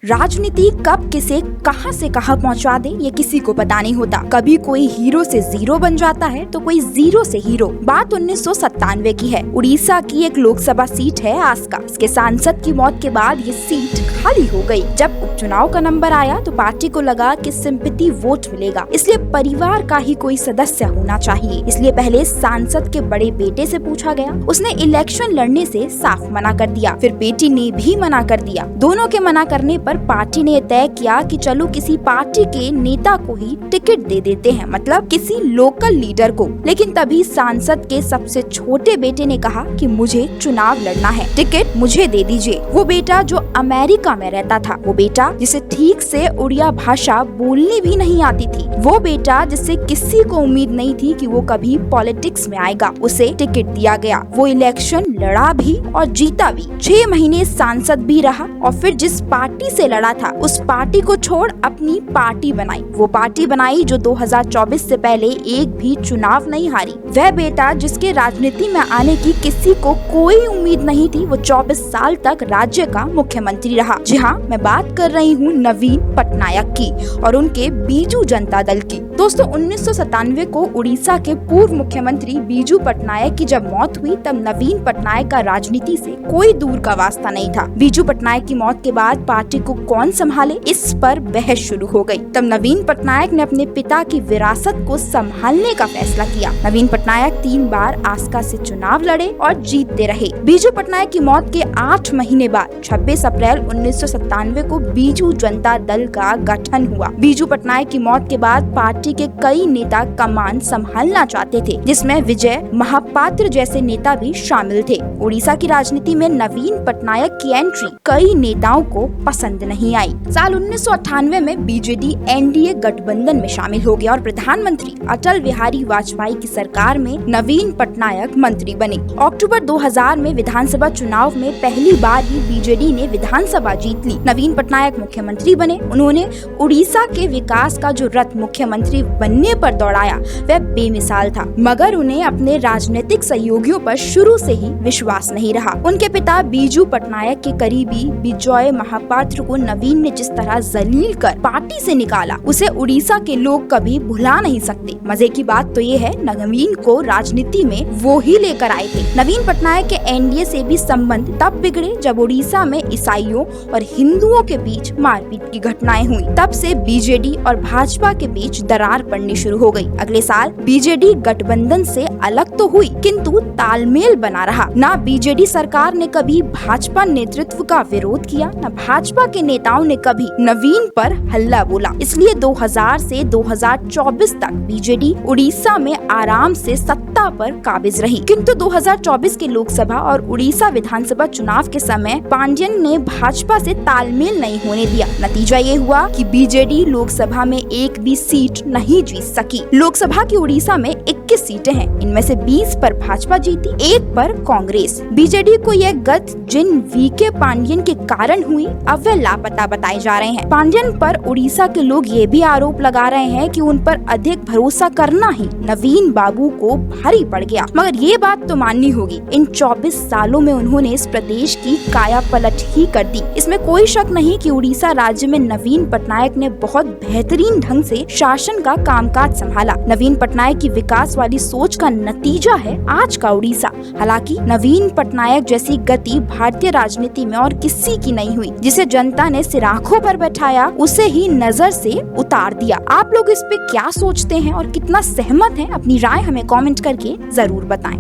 राजनीति कब किसे कहां से कहां पहुंचा दे ये किसी को पता नहीं होता। कभी कोई हीरो से जीरो बन जाता है तो कोई जीरो से हीरो। बात 1997 की है। उड़ीसा की एक लोकसभा सीट है आस्का। इसके सांसद की मौत के बाद ये सीट खाली हो गई। जब उपचुनाव का नंबर आया तो पार्टी को लगा कि सिंपैथी वोट मिलेगा, इसलिए परिवार का ही कोई सदस्य होना चाहिए। इसलिए पहले सांसद के बड़े बेटे से पूछा गया। उसने इलेक्शन लड़ने से साफ मना कर दिया। फिर बेटी ने भी मना कर दिया। दोनों के मना करने पर पार्टी ने तय किया कि चलो किसी पार्टी के नेता को ही टिकट दे देते हैं, मतलब किसी लोकल लीडर को। लेकिन तभी सांसद के सबसे छोटे बेटे ने कहा कि मुझे चुनाव लड़ना है, टिकट मुझे दे दीजिए। वो बेटा जो अमेरिका में रहता था, वो बेटा जिसे ठीक से उड़िया भाषा बोलनी भी नहीं आती थी, वो बेटा जिससे किसी को उम्मीद नहीं थी कि वो कभी पॉलिटिक्स में आएगा, उसे टिकट दिया गया। वो इलेक्शन लड़ा भी और जीता भी। 6 महीने सांसद भी रहा और फिर जिस पार्टी से लड़ा था उस पार्टी को छोड़ अपनी पार्टी बनाई। वो पार्टी बनाई जो 2024 से पहले एक भी चुनाव नहीं हारी। वह बेटा जिसके राजनीति में आने की किसी को कोई उम्मीद नहीं थी, वो 24 साल तक राज्य का मुख्यमंत्री रहा। जी हाँ, मैं बात कर रही हूँ नवीन पटनायक की और उनके बीजू जनता दल की। दोस्तों, 1997 को उड़ीसा के पूर्व मुख्यमंत्री बीजू पटनायक की जब मौत हुई तब नवीन पटनायक का राजनीति से कोई दूर का वास्ता नहीं था। बीजू पटनायक की मौत के बाद पार्टी को कौन संभाले, इस पर बहस शुरू हो गई। तब नवीन पटनायक ने अपने पिता की विरासत को संभालने का फैसला किया। नवीन पटनायक 3 बार आस्का से चुनाव लड़े और जीतते रहे। बीजू पटनायक की मौत के 8 महीने बाद 26 अप्रैल 1997 को बीजू जनता दल का गठन हुआ। बीजू पटनायक की मौत के बाद पार्टी के कई नेता कमान संभालना चाहते थे, जिसमें विजय महापात्र जैसे नेता भी शामिल थे। उड़ीसा की राजनीति में नवीन पटनायक की एंट्री कई नेताओं को पसंद नहीं आई। साल 1998 में बीजेडी एनडीए गठबंधन में शामिल हो गया और प्रधानमंत्री अटल बिहारी वाजपेयी की सरकार में नवीन पटनायक मंत्री बने। अक्टूबर 2000 में विधानसभा चुनाव में पहली बार ही बीजेडी ने विधानसभा जीत ली। नवीन पटनायक मुख्यमंत्री बने। उन्होंने उड़ीसा के विकास का जो रथ मुख्यमंत्री बनने पर दौड़ाया वह बेमिसाल था, मगर उन्हें अपने राजनीतिक सहयोगियों पर शुरू से ही विश्वास नहीं रहा। उनके पिता बीजू पटनायक के करीबी विजय महापात्र को नवीन ने जिस तरह जलील कर पार्टी से निकाला, उसे उड़ीसा के लोग कभी भुला नहीं सकते। मजे की बात तो ये है, नवीन को राजनीति में वो ही लेकर आए थे। नवीन पटनायक के एनडीए से भी संबंध तब बिगड़े जब उड़ीसा में ईसाइयों और हिंदुओं के बीच मारपीट की घटनाएं हुई। तब से बीजेडी और भाजपा के बीच दरार पड़नी शुरू हो गई। अगले साल बीजेडी गठबंधन से अलग तो हुई, किंतु तालमेल बना रहा। ना बीजेडी सरकार ने कभी भाजपा नेतृत्व का विरोध किया, न भाजपा के नेताओं ने कभी नवीन पर हल्ला बोला। इसलिए 2000 से 2024 तक बीजेडी उड़ीसा में आराम से सत्ता पर काबिज रही। किंतु 2024 के लोकसभा और उड़ीसा विधानसभा चुनाव के समय पांड्यन ने भाजपा से तालमेल नहीं होने दिया। नतीजा ये हुआ कि बीजेडी लोकसभा में एक भी सीट नहीं जीत सकी। लोकसभा की उड़ीसा में 21 सीटें हैं, इनमें से 20 पर भाजपा जीती, 1 पर कांग्रेस। बीजेडी को यह गत जिन वीके पांड्यन के कारण हुई, अब वे लापता बताए जा रहे हैं। पांड्यन पर उड़ीसा के लोग ये भी आरोप लगा रहे हैं कि उन पर अधिक भरोसा करना ही नवीन बाबू को भारी पड़ गया। मगर ये बात तो माननी होगी, इन 24 सालों में उन्होंने इस प्रदेश की काया पलट ही कर दी। इसमें कोई शक नहीं कि उड़ीसा राज्य में नवीन पटनायक ने बहुत बेहतरीन ढंग से शासन का कामकाज संभाला। नवीन पटनायक की विकास वाली सोच का नतीजा है आज का उड़ीसा। हालांकि नवीन पटनायक जैसी गति भारतीय राजनीति में और किसी की नहीं हुई। जिसे जनता ने सिर आंखों पर बैठाया उसे ही नजर से उतार दिया। आप लोग इस पे क्या सोचते हैं और कितना सहमत हैं? अपनी राय हमें कमेंट करके जरूर बताएं।